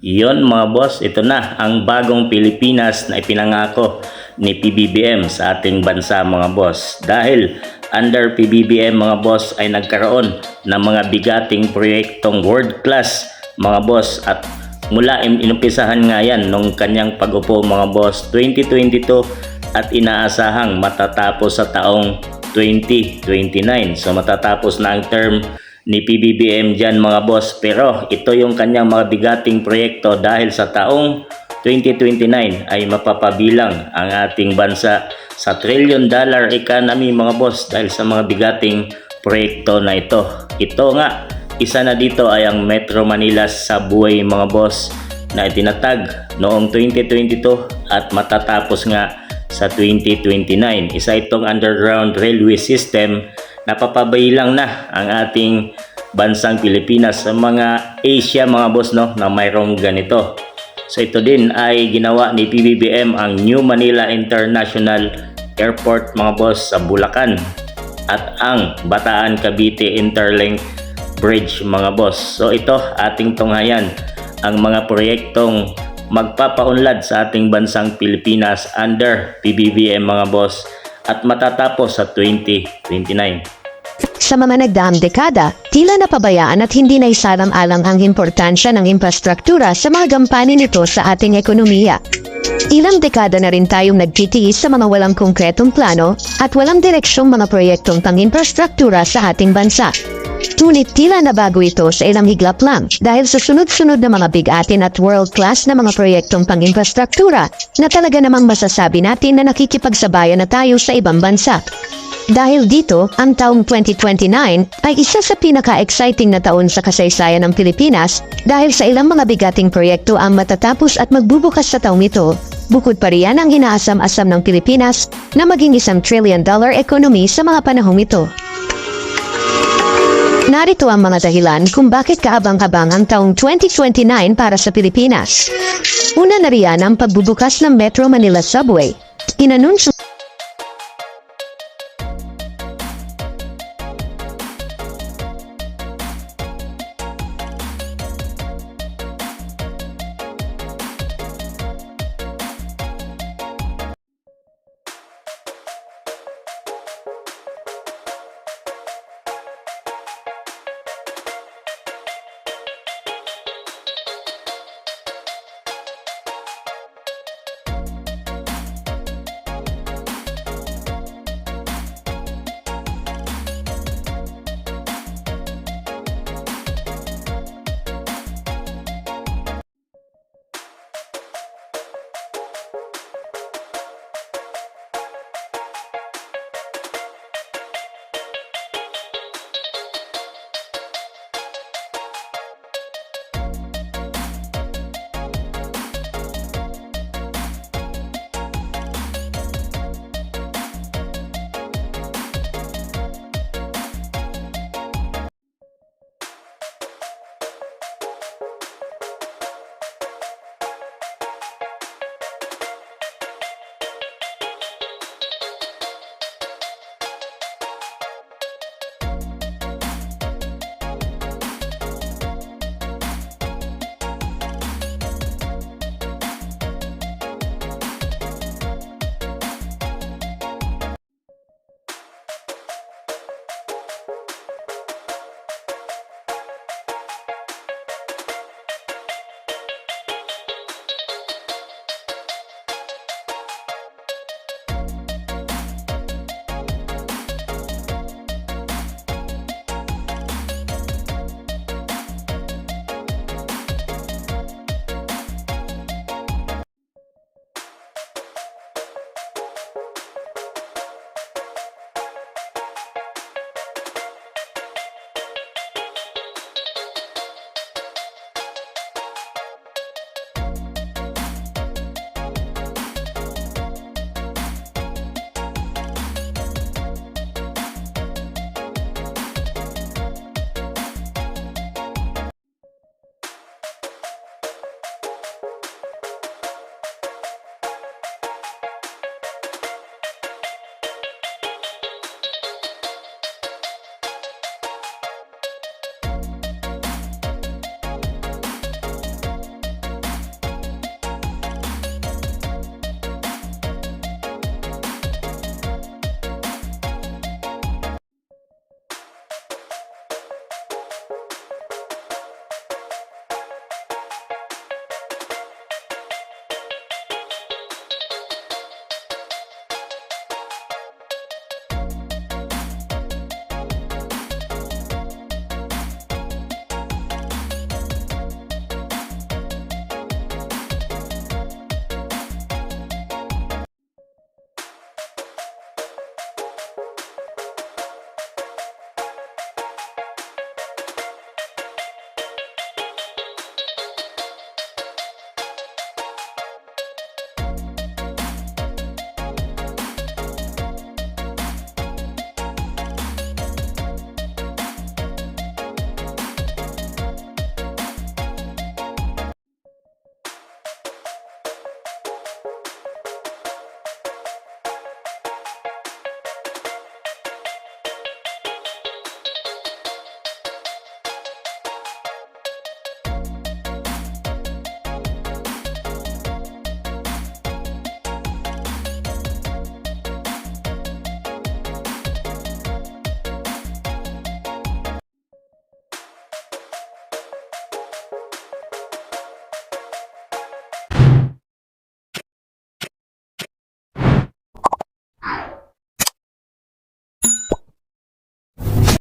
Iyon mga boss, ito na ang bagong Pilipinas na ipinangako ni PBBM sa ating bansa mga boss. Dahil under PBBM mga boss ay nagkaroon ng mga bigating proyektong world class mga boss, at mula inumpisahan nga yan nung kanyang pag-upo mga boss 2022 at inaasahang matatapos sa taong 2029. So matatapos na ang term ni PBBM dyan mga boss, pero ito yung kanyang mga bigating proyekto dahil sa taong 2029 ay mapapabilang ang ating bansa sa trillion-dollar economy mga boss dahil sa mga bigating proyekto na ito. Ito nga, isa na dito ay ang Metro Manila Subway mga boss na itinatag noong 2022 at matatapos nga sa 2029. Isa itong underground railway system, napapabilang na ang ating bansang Pilipinas sa mga Asia mga boss na mayroong ganito. So ito din ay ginawa ni PBBM ang New Manila International Airport mga boss sa Bulacan at ang Bataan Cavite Interlink Bridge mga boss. So ito ating tunghayan ang mga proyektong magpapaunlad sa ating bansang Pilipinas under PBBM mga boss at matatapos sa 2029. Sa mga nagdaang dekada, tila napabayaan at hindi na isalam-alang ang importansya ng infrastruktura sa mga gampanin nito sa ating ekonomiya. Ilang dekada na rin tayong nagtitiis sa mga walang konkretong plano at walang direksyong mga proyektong pang-infrastruktura sa ating bansa. Ngunit tila na bago ito sa ilang higlap lang dahil sa sunod-sunod na mga bigatin at world-class na mga proyektong pang-infrastruktura na talaga namang masasabi natin na nakikipagsabayan na tayo sa ibang bansa. Dahil dito, ang taong 2029 ay isa sa pinaka-exciting na taon sa kasaysayan ng Pilipinas dahil sa ilang mga bigating proyekto ang matatapos at magbubukas sa taong ito. Bukod pa riyan ang inaasam-asam ng Pilipinas na maging $1 trillion economy sa mga panahong ito. Narito ang mga dahilan kung bakit kaabang-abang ang taong 2029 para sa Pilipinas. Una na riyan ang pagbubukas ng Metro Manila Subway. Inanunsyo